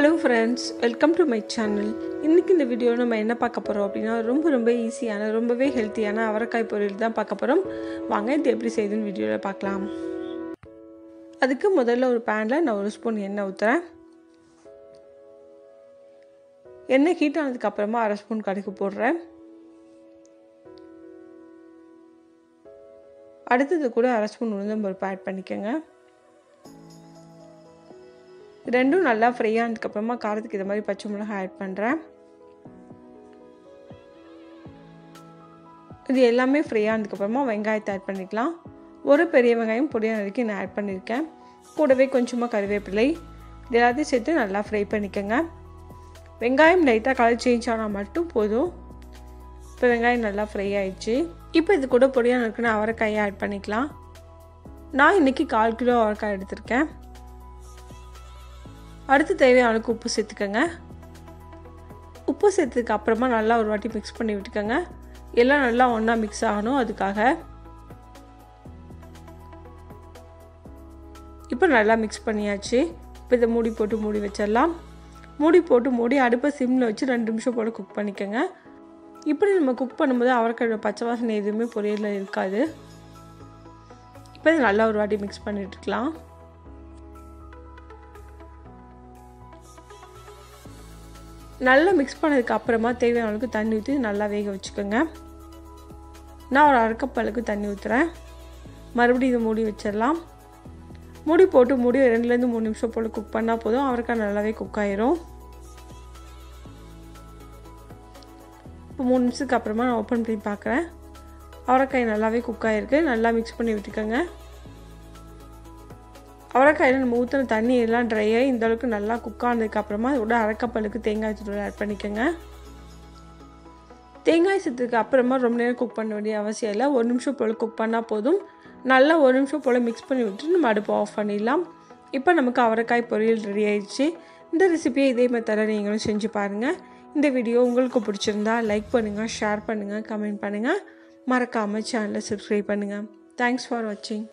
Hello friends, welcome to my channel. இன்னைக்கு இந்த வீடியோல நம்ம என்ன பார்க்க போறோம் அப்படினா ரொம்ப ஈஸியான ரொம்பவே ஹெல்தியான அவரைக்காய் பொரியல் தான் பார்க்க போறோம். வாங்க இது எப்படி செய்யுதுன்னு வீடியோல பார்க்கலாம். அதுக்கு முதல்ல ஒரு panல நான் 1 ஸ்பூன் எண்ணெய் ஊத்துறேன். எண்ணெய் ஹீட் ஆனதுக்கு அப்புறமா 1/2 ஸ்பூன் கடுகு போடுறேன். அடுத்து கூட 1/2 ஸ்பூன் உளுந்தம் பருப்பு ஆட் பண்ணிக்கங்க. ரெண்டும் நல்லா ஃப்ரை ஆனதுக்கு அப்புறமா காரத்துக்கு இந்த மாதிரி பச்சை மிளகாய் ஆட் பண்றேன். இது எல்லாமே ஃப்ரை ஆனதுக்கு அப்புறமா வெங்காயத்தை ஆட் பண்ணிக்கலாம். ஒரு பெரிய வெங்காயம் பொடியா நறுக்கி நான் ஆட் பண்ணிருக்கேன். கூடவே கொஞ்சமா கறிவேப்பிலை எல்லாத்தையும் சேர்த்து நல்லா ஃப்ரை பண்ணிக்கங்க. வெங்காயம் லைட்டா கலர் சேஞ்ச் ஆனா மட்டும் போதும். இப்போ வெங்காயம் நல்லா ஃப்ரை ஆயிடுச்சு. இப்போ இது கூட பொடியா நறுக்கின அவரைக்காயை ஆட் பண்ணிக்கலாம். நான் இன்னைக்கு 1/4 கிலோ அவரைக்காய் எடுத்துர்க்கேன். அடுத்து தேவையான அளவுக்கு உப்பு சேர்த்துக்கங்க. உப்பு சேர்த்ததுக்கு அப்புறமா நல்லா ஒரு வாட்டி மிக்ஸ் பண்ணி விட்டுக்கங்க. எல்லாம் நல்லா ஒண்ணா மிக்ஸ் ஆகணும் அதுக்காக. இப்போ நல்லா மிக்ஸ் பண்ணியாச்சு. இப்போ இத மூடி வச்சிரலாம். மூடி அடுப்பை சிம்ல வச்சு 2 நிமிஷம் போல குக் பண்ணிக்கங்க. இப்படி நம்ம குக் பண்ணும்போது அவரைக்காயோட பச்சை வாசனை எதுவுமே பொரியல்ல இருக்காது. இப்போ இத நல்லா ஒரு வாட்டி மிக்ஸ் பண்ணிட்டு இருக்கலாம். நல்லா மிக்ஸ் பண்ணதுக்கு அப்புறமா தேவையான அளவுக்கு தண்ணி ஊத்தி நல்லா வேக வச்சுக்கோங்க. நான் ஒரு 1/2 கப் அளவுக்கு தண்ணி ஊத்துறேன். மறுபடியும் இத மூடி வச்சிரலாம். மூடி 2ல இருந்து 3 நிமிஷம் போல குக் பண்ணா போதும். அவரைக்காய் நல்லாவே குக் ஆயிரும். இப்போ 3 நிமிஷத்துக்கு அப்புறமா நான் ஓபன் பண்ணி பார்க்கறேன். அவரைக்காய் நல்லாவே குக் ஆயிருக்கு. நல்லா மிக்ஸ் பண்ணி விட்டுக்கங்க. அவரைக்காயில நம்ம ஊத்துன தண்ணி எல்லாம் ட்ரை ஆகி இந்த அளவுக்கு நல்லா குக் ஆனதுக்கு அப்புறமா ஒரு 1/2 கப் அளவுக்கு தேங்காய் தூள் ஆட் பண்ணிக்கங்க. தேங்காய் சேர்த்ததுக்கு அப்புறமா ரொம்ப நேரம் குக் பண்ண வேண்டிய அவசியம் இல்லை. 1 நிமிஷம் போல குக் பண்ணா போதும். நல்லா 1 நிமிஷம் போல மிக்ஸ் பண்ணி விட்டு நம்ம அடுப்பை ஆஃப் பண்ணிடலாம். இப்போ நமக்கு அவரைக்காய் பொரியல் ரெடி ஆயிடுச்சு. இந்த ரெசிபியை இதே மெத்தடில் நீங்களும் செஞ்சு பாருங்க. இந்த வீடியோ உங்களுக்கு பிடிச்சிருந்தா லைக் பண்ணுங்க, ஷேர் பண்ணுங்க, கமெண்ட் பண்ணுங்க. மறக்காம சேனலை சப்ஸ்கிரைப் பண்ணுங்க. தேங்க்ஸ் ஃபார் வாட்சிங்.